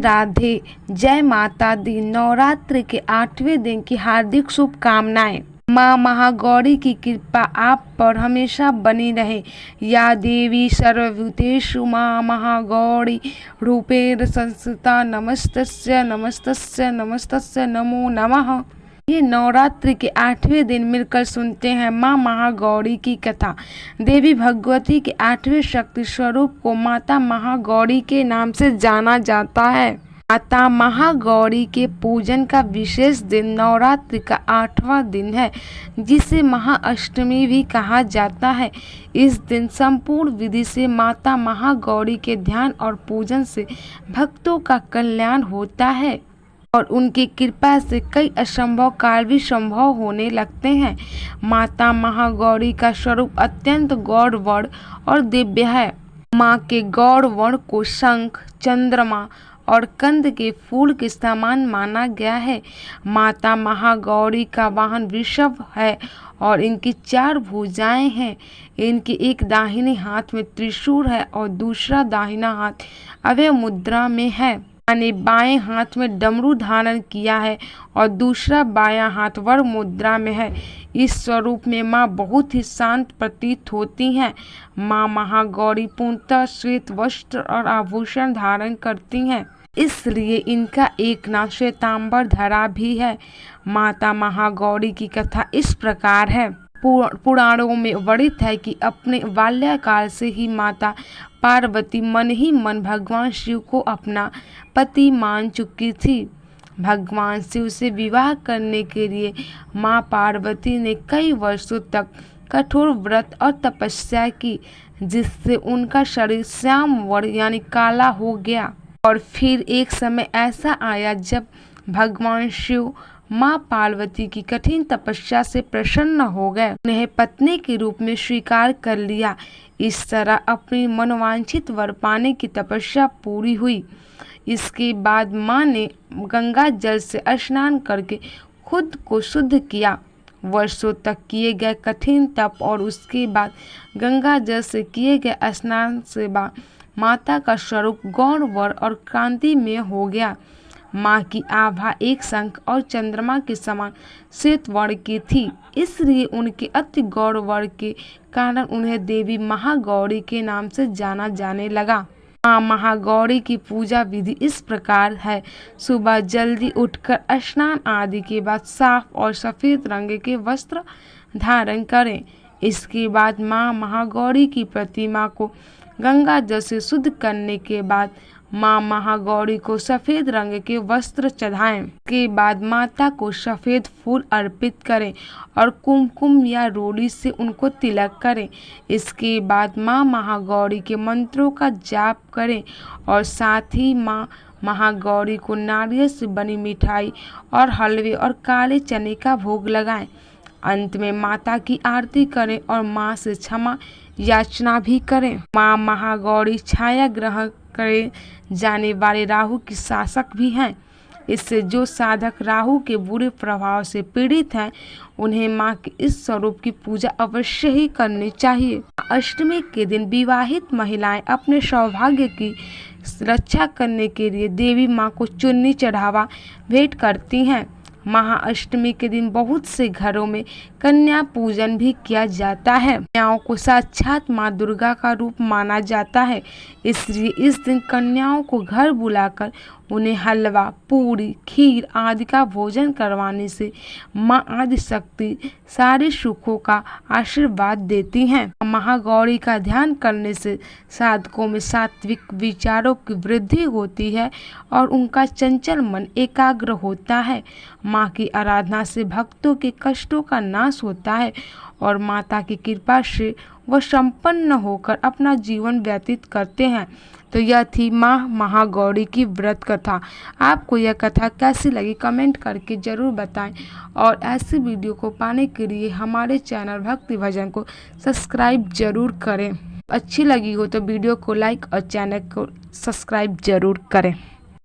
राधे, जय माता दी। नवरात्रि के 8वें दिन की हार्दिक शुभकामनाएं। माँ महागौरी की कृपा आप पर हमेशा बनी रहे। या देवी सर्वभूतेषु माँ महागौरी रूपेण संस्थिता नमस्तस्यै नमस्तस्यै नमस्तस्यै नमो नमः। ये नवरात्रि के 8वें दिन मिलकर सुनते हैं माँ महागौरी की कथा। देवी भगवती के 8वें शक्ति स्वरूप को माता महागौरी के नाम से जाना जाता है। माता महागौरी के पूजन का विशेष दिन नवरात्रि का 8वां दिन है, जिसे महाअष्टमी भी कहा जाता है। इस दिन संपूर्ण विधि से माता महागौरी के ध्यान और पूजन से भक्तों का कल्याण होता है और उनकी कृपा से कई असंभव कार्य भी संभव होने लगते हैं। माता महागौरी का स्वरूप अत्यंत गौरवर्ण और दिव्य है। माँ के गौरवर्ण को शंख, चंद्रमा और कंद के फूल के समान माना गया है। माता महागौरी का वाहन वृषभ है और इनकी 4 भुजाएं हैं। इनके एक दाहिने हाथ में त्रिशूल है और दूसरा दाहिना हाथ अभय मुद्रा में है। ने बाएं हाथ में डमरू धारण किया है और दूसरा बायां हाथ वर मुद्रा में है। इस स्वरूप में माँ बहुत ही शांत प्रतीत होती हैं। माँ महागौरी पूर्णतः श्वेत वस्त्र और आभूषण धारण करती हैं, इसलिए इनका एक नाम श्वेतांबर धरा भी है। माता महागौरी की कथा इस प्रकार है। पुराणों में वर्णित है कि अपने बाल्यकाल से ही माता पार्वती मन ही मन भगवान शिव को अपना पति मान चुकी थी। भगवान शिव से विवाह करने के लिए माँ पार्वती ने कई वर्षों तक कठोर व्रत और तपस्या की, जिससे उनका शरीर श्याम वर्ण यानी काला हो गया। और फिर एक समय ऐसा आया जब भगवान शिव माँ पार्वती की कठिन तपस्या से प्रसन्न हो गए, उन्हें पत्नी के रूप में स्वीकार कर लिया। इस तरह अपनी मनोवांछित वर पाने की तपस्या पूरी हुई। इसके बाद माँ ने गंगा जल से स्नान करके खुद को शुद्ध किया। वर्षों तक किए गए कठिन तप और उसके बाद गंगा जल से किए गए स्नान से बाद माता का स्वरूप गौरवर्ण और कांतिमय हो गया। माँ की आभा एक शंख और चंद्रमा के समान श्वेत वर्ण की थी, इसलिए उनके अति गौरवर्ण के कारण उन्हें देवी महागौरी के नाम से जाना जाने लगा। माँ महागौरी की पूजा विधि इस प्रकार है। सुबह जल्दी उठकर स्नान आदि के बाद साफ और सफेद रंग के वस्त्र धारण करें। इसके बाद माँ महागौरी की प्रतिमा को गंगा जल से शुद्ध करने के बाद माँ महागौरी को सफेद रंग के वस्त्र चढ़ाएं। के बाद माता को सफेद फूल अर्पित करें और कुमकुम या रोली से उनको तिलक करें। इसके बाद माँ महागौरी के मंत्रों का जाप करें और साथ ही माँ महागौरी को नारियल से बनी मिठाई और हलवे और काले चने का भोग लगाएं। अंत में माता की आरती करें और माँ से क्षमा याचना भी करें। माँ महागौरी छाया ग्रह करे जाने वाले राहु की शासक भी हैं। इससे जो साधक राहु के बुरे प्रभाव से पीड़ित हैं, उन्हें माँ के इस स्वरूप की पूजा अवश्य ही करनी चाहिए। अष्टमी के दिन विवाहित महिलाएं अपने सौभाग्य की रक्षा करने के लिए देवी माँ को चुन्नी चढ़ावा भेंट करती हैं। महाअष्टमी के दिन बहुत से घरों में कन्या पूजन भी किया जाता है। कन्याओं को साक्षात माँ दुर्गा का रूप माना जाता है, इसलिए इस दिन कन्याओं को घर बुलाकर उन्हें हलवा, पूरी, खीर आदि का भोजन करवाने से माँ आदि शक्ति सारे सुखों का आशीर्वाद देती हैं। महागौरी का ध्यान करने से साधकों में सात्विक विचारों की वृद्धि होती है और उनका चंचल मन एकाग्र होता है। माँ की आराधना से भक्तों के कष्टों का नाश होता है और माता की कृपा से वह संपन्न होकर अपना जीवन व्यतीत करते हैं। तो यह थी माँ महागौरी की व्रत कथा। आपको यह कथा कैसी लगी कमेंट करके ज़रूर बताएं और ऐसी वीडियो को पाने के लिए हमारे चैनल भक्ति भजन को सब्सक्राइब जरूर करें। अच्छी लगी हो तो वीडियो को लाइक और चैनल को सब्सक्राइब जरूर करें।